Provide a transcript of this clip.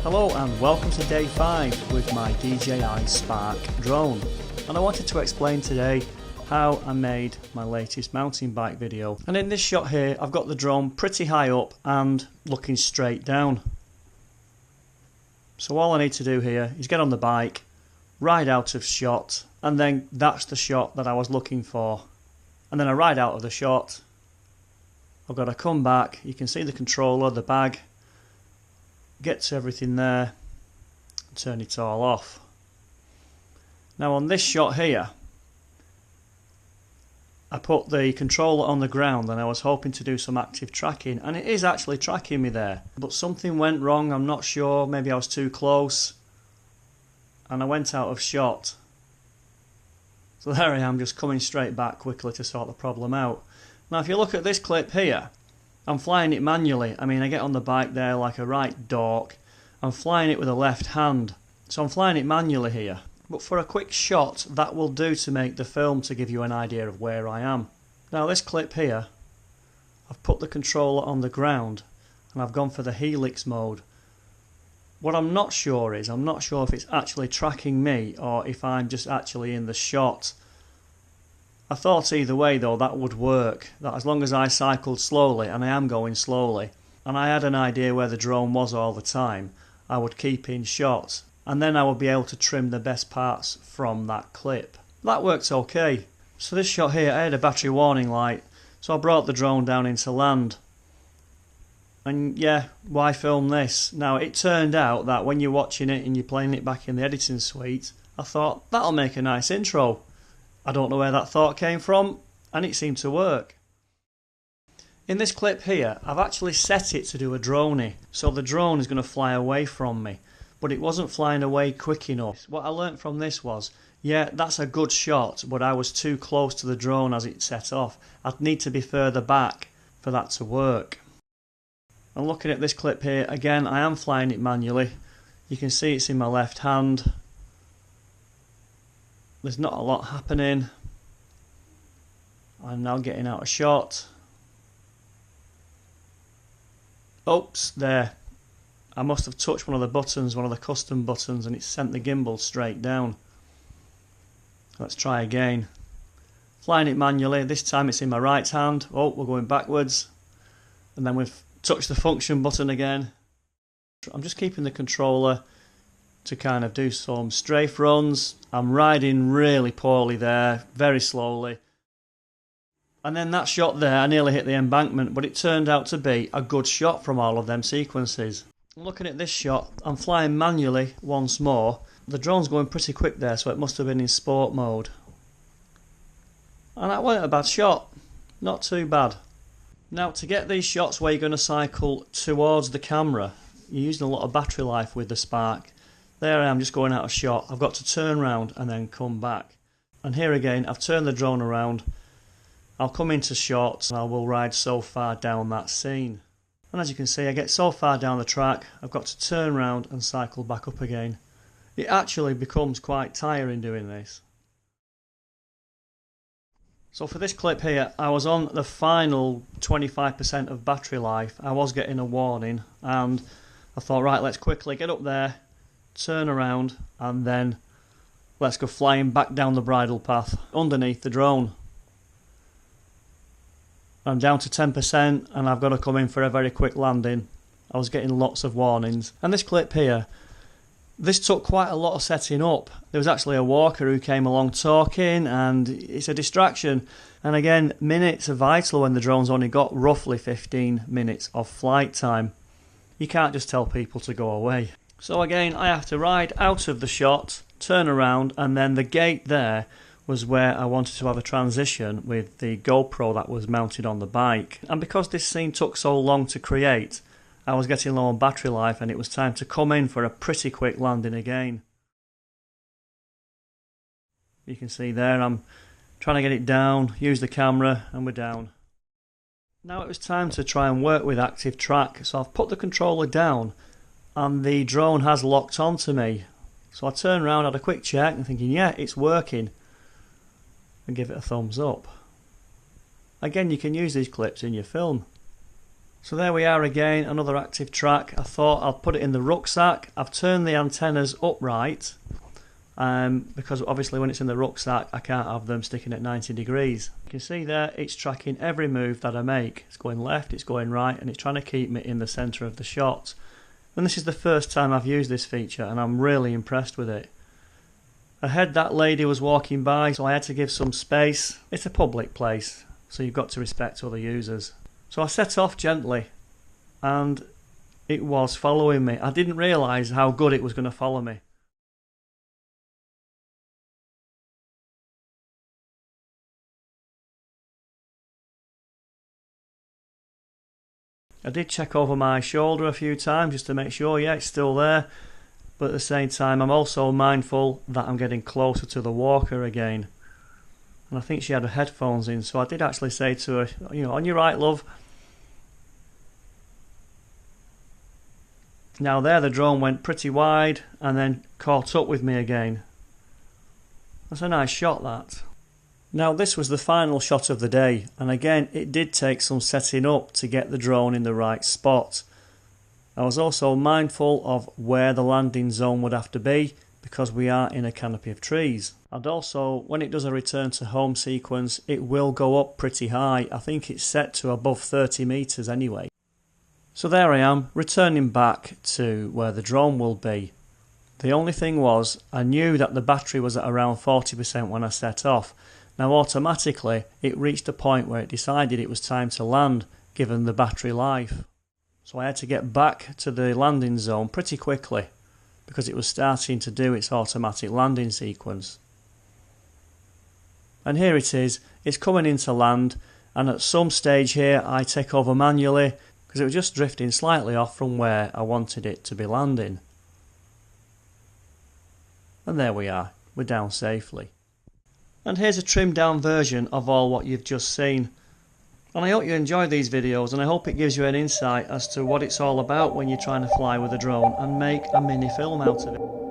Hello and welcome to day 5 with my DJI Spark drone, and I wanted to explain today how I made my latest mountain bike video. And in this shot here I've got the drone pretty high up and looking straight down. So all I need to do here is get on the bike, ride out of shot, and then that's the shot that I was looking for. And then I ride out of the shot, I've got to come back, you can see the controller, the bag, get to everything there, turn it all off. Now on this shot here, I put the controller on the ground and I was hoping to do some active tracking, and it is actually tracking me there. But something went wrong, I'm not sure, maybe I was too close, and I went out of shot. So there I am, just coming straight back quickly to sort the problem out. Now if you look at this clip here, I'm flying it manually. I mean, I get on the bike there like a right dork. I'm flying it with the left hand. So I'm flying it manually here. But for a quick shot, that will do to make the film to give you an idea of where I am. Now this clip here, I've put the controller on the ground and I've gone for the helix mode. What I'm not sure is, I'm not sure if it's actually tracking me or if I'm just actually in the shot. I thought either way though that would work, that as long as I cycled slowly, and I am going slowly, and I had an idea where the drone was all the time, I would keep in shot, and then I would be able to trim the best parts from that clip. That worked okay. So this shot here, I had a battery warning light, so I brought the drone down into land. And yeah, why film this? Now it turned out that when you're watching it and you're playing it back in the editing suite, I thought that'll make a nice intro. I don't know where that thought came from, and it seemed to work. In this clip here, I've actually set it to do a droney, so the drone is going to fly away from me, but it wasn't flying away quick enough. What I learnt from this was, yeah, that's a good shot, but I was too close to the drone as it set off. I'd need to be further back for that to work. And looking at this clip here, again, I am flying it manually. You can see it's in my left hand. There's not a lot happening. I'm now getting out of shot. Oops, there. I must have touched one of the buttons, one of the custom buttons, and it sent the gimbal straight down. Let's try again. Flying it manually, this time it's in my right hand. Oh, we're going backwards. And then we've touched the function button again. I'm just keeping the controller to kind of do some strafe runs. I'm riding really poorly there, very slowly. And then that shot there, I nearly hit the embankment, but it turned out to be a good shot from all of them sequences. Looking at this shot, I'm flying manually once more. The drone's going pretty quick there, so it must have been in sport mode. And that wasn't a bad shot, not too bad. Now to get these shots where you're going to cycle towards the camera, you're using a lot of battery life with the Spark. There I am, just going out of shot. I've got to turn around and then come back. And here again, I've turned the drone around. I'll come into shot and I will ride so far down that scene. And as you can see, I get so far down the track, I've got to turn around and cycle back up again. It actually becomes quite tiring doing this. So for this clip here, I was on the final 25% of battery life. I was getting a warning and I thought, right, let's quickly get up there, turn around, and then let's go flying back down the bridle path underneath the drone. I'm down to 10% and I've got to come in for a very quick landing. I was getting lots of warnings. And this clip here, this took quite a lot of setting up. There was actually a walker who came along talking, and it's a distraction. And again, minutes are vital when the drone's only got roughly 15 minutes of flight time. You can't just tell people to go away. So again, I have to ride out of the shot, turn around, and then the gate there was where I wanted to have a transition with the GoPro that was mounted on the bike. And because this scene took so long to create, I was getting low on battery life and it was time to come in for a pretty quick landing again. You can see there I'm trying to get it down, use the camera, and we're down. Now it was time to try and work with active track, so I've put the controller down and the drone has locked onto me. So I turned around, had a quick check and thinking, yeah, it's working, and give it a thumbs up. Again, you can use these clips in your film. So there we are again, another active track. I thought I'll put it in the rucksack. I've turned the antennas upright because obviously when it's in the rucksack I can't have them sticking at 90 degrees. You can see there it's tracking every move that I make. It's going left, it's going right, and it's trying to keep me in the centre of the shot. And this is the first time I've used this feature and I'm really impressed with it. Ahead that lady was walking by, so I had to give some space. It's a public place, so you've got to respect other users. So I set off gently and it was following me. I didn't realise how good it was going to follow me. I did check over my shoulder a few times just to make sure, yeah, it's still there. But at the same time, I'm also mindful that I'm getting closer to the walker again. And I think she had her headphones in, so I did actually say to her, you know, on your right, love. Now there the drone went pretty wide and then caught up with me again. That's a nice shot, that. Now this was the final shot of the day, and again it did take some setting up to get the drone in the right spot. I was also mindful of where the landing zone would have to be because we are in a canopy of trees. And also when it does a return to home sequence it will go up pretty high. I think it's set to above 30 meters anyway. So there I am, returning back to where the drone will be. The only thing was, I knew that the battery was at around 40% when I set off. Now automatically it reached a point where it decided it was time to land given the battery life. So I had to get back to the landing zone pretty quickly because it was starting to do its automatic landing sequence. And here it is, it's coming into land, and at some stage here I take over manually because it was just drifting slightly off from where I wanted it to be landing. And there we are, we're down safely. And here's a trimmed down version of all what you've just seen. And I hope you enjoy these videos, and I hope it gives you an insight as to what it's all about when you're trying to fly with a drone and make a mini film out of it.